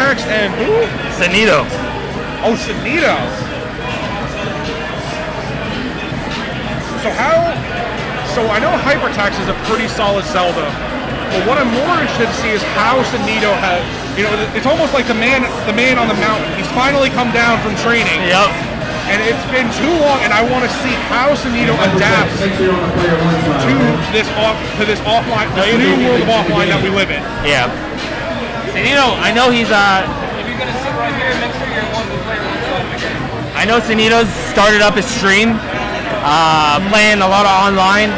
Hypertext and who? Sonido. Oh, Sonido. So I know Hypertext is a pretty solid Zelda, but what I'm more interested to see is how Sonido has, it's almost like the man on the mountain. He's finally come down from training. Yep. And it's been too long, and I want to see how Sonido adapts to this offline, the new world of offline that we live in. Yeah. Sonido, I know he's If you're gonna sit right here, make sure you're one to play with. I know Sonido's started up his stream, playing a lot of online,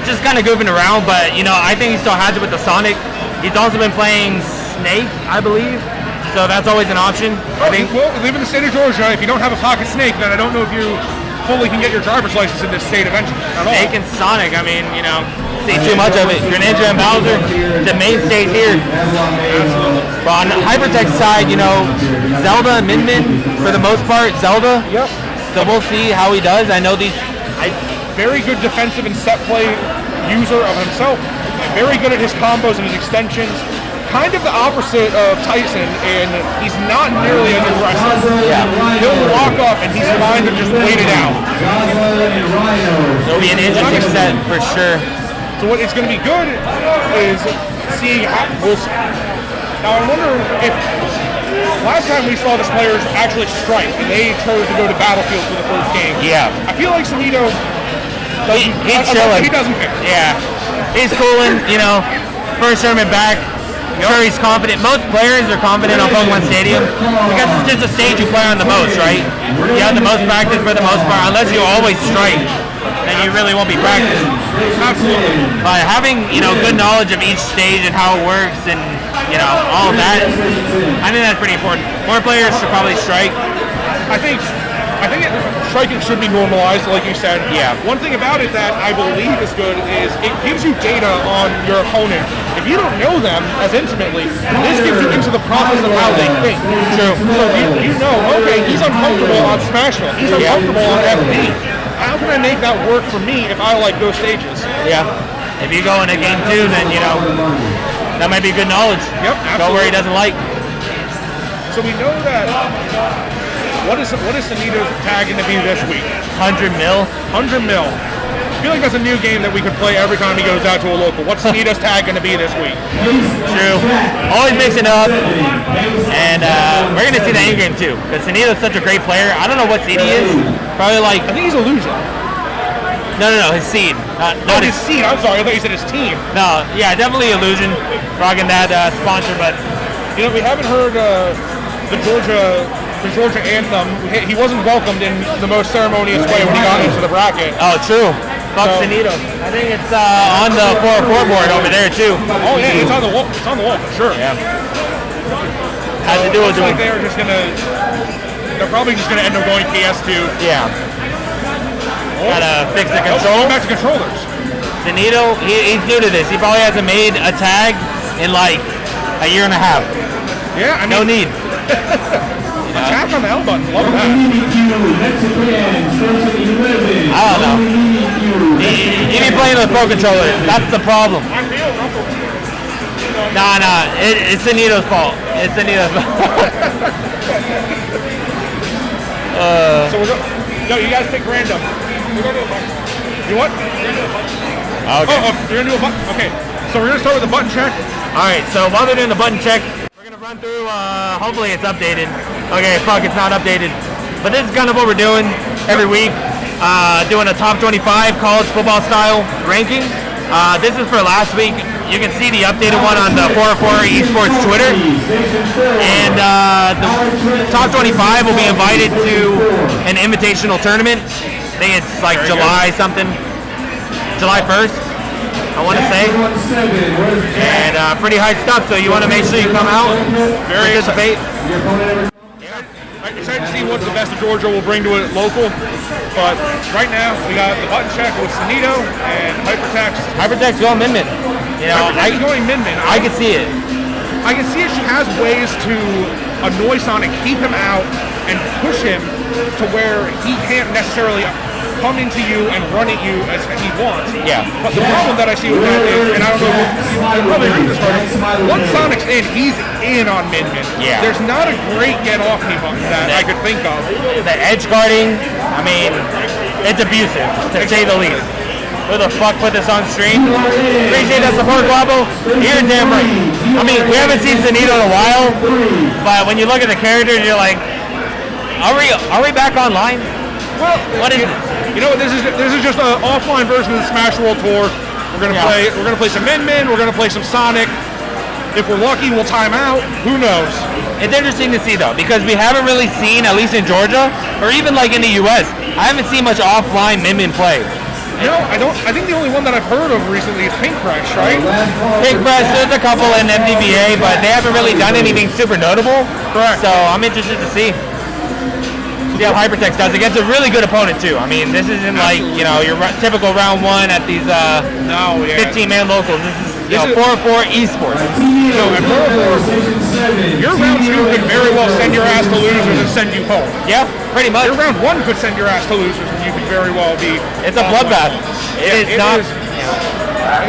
just kind of goofing around, but I think he still has it with the Sonic. He's also been playing Snake, I believe, so that's always an option. Well, we live in the state of Georgia. If you don't have a pocket Snake, then I don't know if you fully can get your driver's license in this state eventually at all. Snake and Sonic, I mean, see too much of it. Greninja and Bowser, the mainstays here. But on the Hypertext side, Zelda and Min Min, for the most part, Zelda. Yep. So we'll see how he does. I know very good defensive and set play user of himself. Very good at his combos and his extensions. Kind of the opposite of Tyson, and he's not nearly as aggressive. Yeah. He'll walk up and he's fine to just wait it out. It'll be an interesting set for sure. So what it's going to be good is seeing now I wonder if last time we saw this players actually strike and they chose to go to Battlefield for the first game. Yeah. I feel like Sonido he's chilling. He doesn't care. Yeah. He's cooling, first tournament back. Sure, he's confident. Most players are confident on Pokemon Stadium because it's just a stage you play on the most, right? You have the most practice for the most part, unless you always strike, then you really won't be practicing. Absolutely. But having, good knowledge of each stage and how it works and, all of that, I think that's pretty important. More players should probably strike. I think striking should be normalized, like you said. Yeah. One thing about it that I believe is good is it gives you data on your opponent. If you don't know them as intimately, this gives you into the process of how they think. True. So you know, okay, he's uncomfortable on Smashville. He's uncomfortable on FB. How can I make that work for me if I like those stages? Yeah. If you go into game 2, then, that might be good knowledge. Yep, absolutely. Go where he doesn't like. So we know that. What is Sonido's tag going to be this week? 100 mil. 100 mil. I feel like that's a new game that we could play every time he goes out to a local. What's Sonido's tag going to be this week? True. Always mixing up. And we're going to see the end game too. Because Sonido's such a great player. I don't know what seed he is. Probably like... I think he's IluZ. No, his seed. Not his seed. I'm sorry. I thought you said his team. No, yeah, definitely Illusion. Rocking that sponsor, but... We haven't heard the Georgia anthem. He wasn't welcomed in the most ceremonious way when he got into the bracket. Oh, true. Fuck Sonido. I think it's on the 404 board over there too. Oh yeah, it's on the wall. It's on the wall for sure. Yeah. Has to do with like they're probably just gonna end up going PS2. Yeah. Gotta fix the Going controls. back to controllers. Sonido, he's new to this. He probably hasn't made a tag in like a year and a half. Yeah, I mean, no need. Attack on the L button. Love that. I don't know. He be playing with Pro Controller. That's the problem. Nah. It's Sonido's fault. It's Sonido's fault. So you guys pick random. You what? Okay. You're gonna do a button. Okay. So we're gonna start with the button check. All right. So while they're doing the button check, we're gonna run through. Hopefully it's updated. Okay. Fuck. It's not updated. But this is kind of what we're doing every week. Doing a top 25 college football style ranking. This is for last week. You can see the updated one on the 404 Esports Twitter. And the top 25 will be invited to an invitational tournament. I think it's like July 1st, I want to say. And pretty high stuff, so you want to make sure you come out, participate. I'm excited to see what the best of Georgia will bring to it local. But right now, we got the button check with Sonido and Hypertext. Hypertext going Min Min. Hypertext going Min Min. I can see it. I can see it. She has ways to annoy Sonic, keep him out, and push him to where he can't necessarily come into you and run at you as he wants. Yeah. But the problem that I see with that is, and I don't know if you probably heard this already, once Sonic's in, he's in on Min-Min. Yeah. There's not a great get-off me button that I could think of. The edge guarding, I mean, it's abusive, to say the least. Who the fuck put this on stream? Appreciate that support, Guapo. You're damn right. I mean, we haven't seen Sonido in a while, but when you look at the characters, you're like, are we back online? Well, what is it? You know, this is just an offline version of the Smash World Tour. We're gonna play some Min-Min. We're gonna play some Sonic. If we're lucky, we'll time out. Who knows? It's interesting to see though, because we haven't really seen, at least in Georgia, or even like in the US, I haven't seen much offline Min-Min play. No, I don't. I think the only one that I've heard of recently is Pink Fresh, right? Pink Fresh, there's a couple in MDBA, but they haven't really done anything super notable. Correct. So I'm interested to see how hypertext does against a really good opponent too. I mean, this isn't like, you know, your typical round one at these 15-man locals. This is 4-4 Esports. So at 4-4, your round two could very well send your ass to losers and send you home. Yeah, pretty much. Your round one could send your ass to losers and you could very well be. It's a bloodbath. It is not.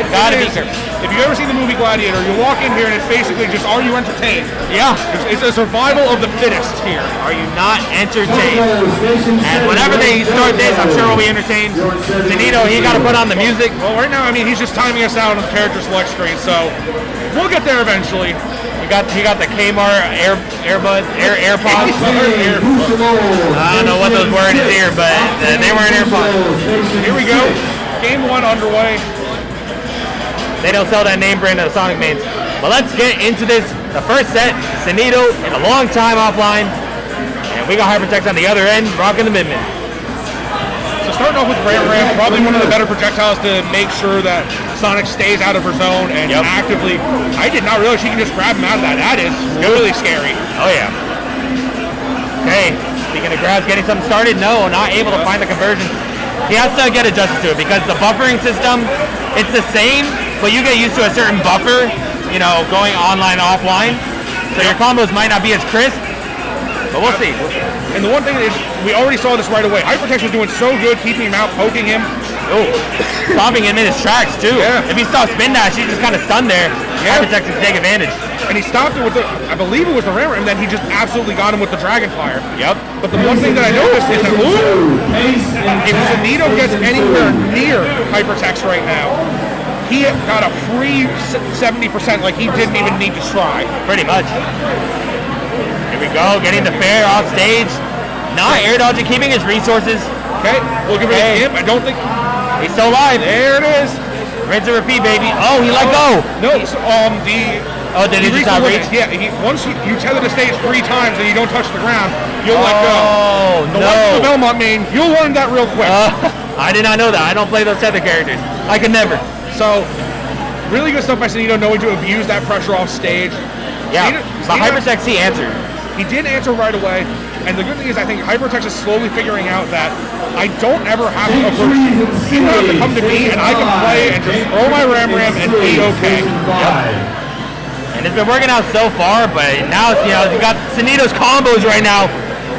Gotta be careful. If you've ever seen the movie Gladiator, you walk in here and it's basically just, are you entertained? Yeah. It's a survival of the fittest here. Are you not entertained? And whenever they start this, I'm sure we'll be entertained. Sonido, he got to put on the music. Well, right now, I mean, he's just timing us out on the character select screen, so we'll get there eventually. He got the Kmart AirPods. I don't know what those were in his ear, but they were in AirPods. Here we go. Game one underway. They don't sell that name brand of the Sonic mains. But let's get into this. The first set, Sonido in a long time offline. And we got hypertext on the other end, rocking the Min-Min. So starting off with Ram, probably one of the better projectiles to make sure that Sonic stays out of her zone and actively. I did not realize she can just grab him out of that. That is really scary. Oh yeah. Okay, speaking of grabs, getting something started. No, not able to find the conversion. He has to get adjusted to it because the buffering system, it's the same, but you get used to a certain buffer, you know, going online, offline. So your combos might not be as crisp, but we'll see. And the one thing is, we already saw this right away. Hypertext was doing so good, keeping him out, poking him. Oh, stopping him in his tracks too. Yeah. If he stopped spin dash, he's just kind of stunned there. Yeah. Hypertext can take advantage. And he stopped it with the, I believe it was the Ram, and then he just absolutely got him with the Dragon Fire. Yep. But the one thing that I noticed is that, if Sonido gets anywhere near Hypertext right now, he got a free 70%, like he didn't even need to try. Pretty much. Here we go, getting the fair off stage. Not air dodging, keeping his resources. Okay, we'll give it to him. I don't think he's still alive. There it is. Rinse and repeat, baby. Oh, he let go. No, did he just not reach? Yeah, once you tether the stage 3 times and you don't touch the ground, you'll let go. Oh, The Belmont main, you'll learn that real quick. I did not know that. I don't play those tether characters. I could never. So, really good stuff by Sonido knowing to abuse that pressure off stage. Yeah, but Hypertext, he answered. He did answer right away, and the good thing is I think Hypertext is slowly figuring out that I don't ever have to approach you. You don't have to come to me, and I can play and just throw my Ram and be okay. Yep. And it's been working out so far, but now, you know, you got Sonido's combos right now.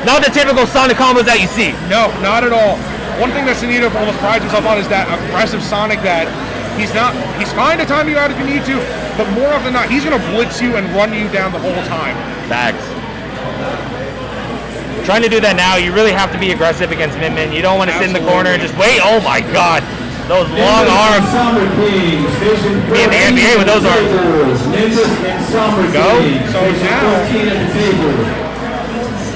Not the typical Sonic combos that you see. No, not at all. One thing that Sonido almost prides himself on is that aggressive Sonic that he's fine to time you out if you need to, but more often than not, he's going to blitz you and run you down the whole time. Facts. Trying to do that now, you really have to be aggressive against Min-Min. You don't want to sit in the corner and just wait. Oh my God. Those long arms. Be in the NBA with those arms. Go. So now,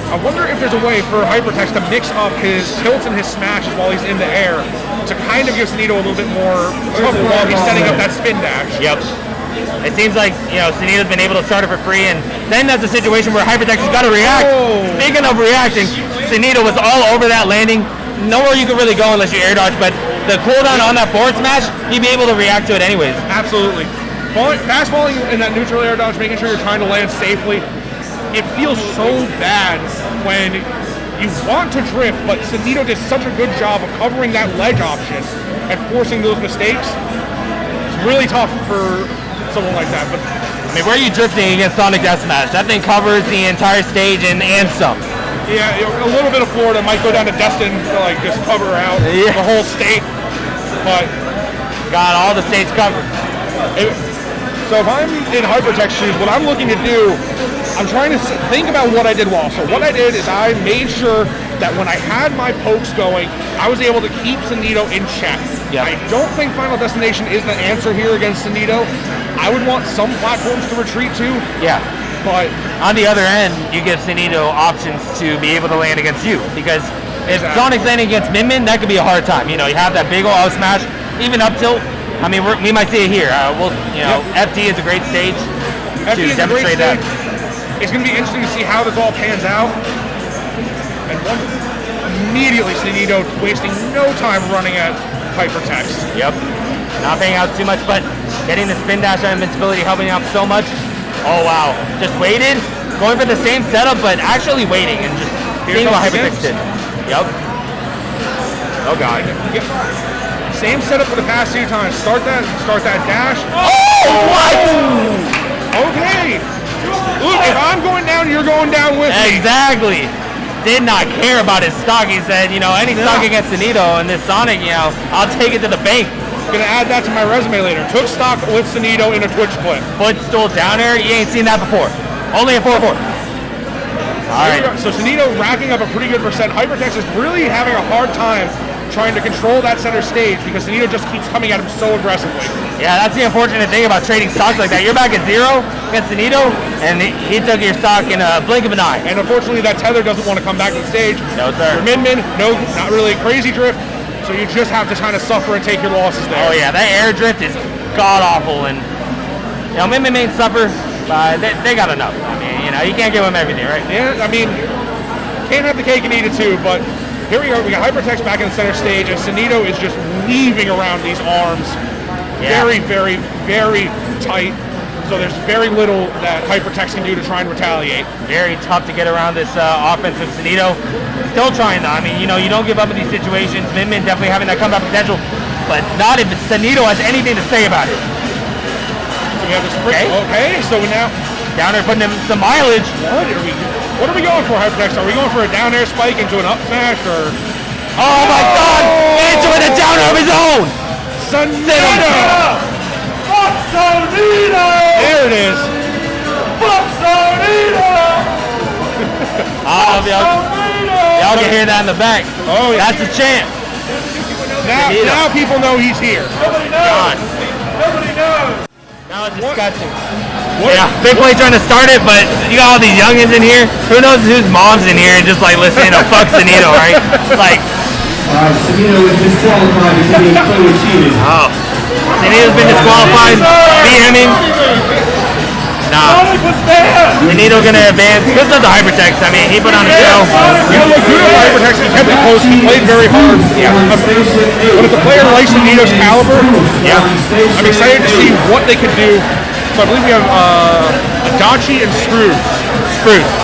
I wonder if there's a way for Hypertext to mix up his tilts and his smashes while he's in the air to kind of give Sonido a little bit more trouble while he's setting up that spin dash. Yep. It seems like, you know, Sonido's been able to start it for free, and then that's a situation where Hypertext has got to react. Oh. Speaking of reacting, Sonido was all over that landing. Nowhere you could really go unless you air dodge, but the cooldown on that forward smash, you'd be able to react to it anyways. Absolutely. Fast falling in that neutral air dodge, making sure you're trying to land safely. It feels so bad when you want to drift, but Sonido did such a good job of covering that ledge option and forcing those mistakes. It's really tough for someone like that. But I mean, where are you drifting against Sonic Death Smash? That thing covers the entire stage and some. Yeah, a little bit of Florida might go down to Destin to like just cover out the whole state, but got all the states covered. So if I'm in hypertext shoes, what I'm looking to do, I'm trying to think about what I did well. So what I did is I made sure that when I had my pokes going, I was able to keep Sonido in check. Yep. I don't think Final Destination is the answer here against Sonido. I would want some platforms to retreat to. Yeah. But on the other end, you give Sonido options to be able to land against you. Because if Sonic's landing against Min, that could be a hard time. You know, you have that big ol' out smash, even up tilt. I mean, we might see it here. FT is a great stage to demonstrate that. It's going to be interesting to see how this all pans out. And immediately Sonido wasting no time running at hypertext. Yep. Not paying out too much, but getting the spin dash and invincibility helping out so much. Oh wow. Just waited, going for the same setup, but actually waiting and just seeing what hypertext did. Yep. Oh god. Yep. Same setup for the past few times. Start that dash. Oh, what? Okay. Look, if I'm going down, you're going down with me. Exactly. Did not care about his stock. He said, any stock against Sonido and this Sonic, I'll take it to the bank. Gonna add that to my resume later. Took stock with Sonido in a Twitch clip. Footstool down air. You ain't seen that before. Only a 4-4. All right. So Sonido racking up a pretty good percent. Hypertext is really having a hard time trying to control that center stage because Sonido just keeps coming at him so aggressively. Yeah, that's the unfortunate thing about trading stocks like that. You're back at 0 against Sonido, and he took your stock in a blink of an eye. And unfortunately, that tether doesn't want to come back to the stage. No, sir. For Min, no, not really a crazy drift, so you just have to kind of suffer and take your losses there. Oh, yeah, that air drift is god-awful, and, Min may suffer, but they got enough. I mean, you can't give them everything, right? Yeah, I mean, can't have the cake and eat it too, but here we are. We got hypertext back in the center stage, and Sonido is just weaving around these arms. Yeah. Very, very, very tight. So there's very little that hypertext can do to try and retaliate. Very tough to get around this offense with Sonido. Still trying though. I mean, you don't give up in these situations. Min definitely having that comeback potential, but not if Sonido has anything to say about it. So we have this okay. So we now down there putting him some mileage. What are we going for, hypertext? Are we going for a down air spike into an up smash or? Oh my God! Into a down air of his own. Sonido! Fuck Sonido! There it is. Fuck Sonido! Y'all can hear that in the back. Oh, yeah. That's the chant. Now people know he's here. Nobody knows. Nobody knows. Now it's disgusting. Yeah, big play trying to start it, but you got all these youngins in here. Who knows whose mom's in here and just like listening to fuck Sonido, right? Like. Alright, Sonido is disqualified because he clearly cheated. Oh. Sonido's been disqualified. BMing. Nah. Sonido gonna advance because of the hypertext. I mean, he put on a show. Look good at hypertext. He kept it close. He played very hard. Yeah. But if a player like Sonido's caliber, yeah, I'm excited to see what they could do. So I believe we have Adachi and Spruce.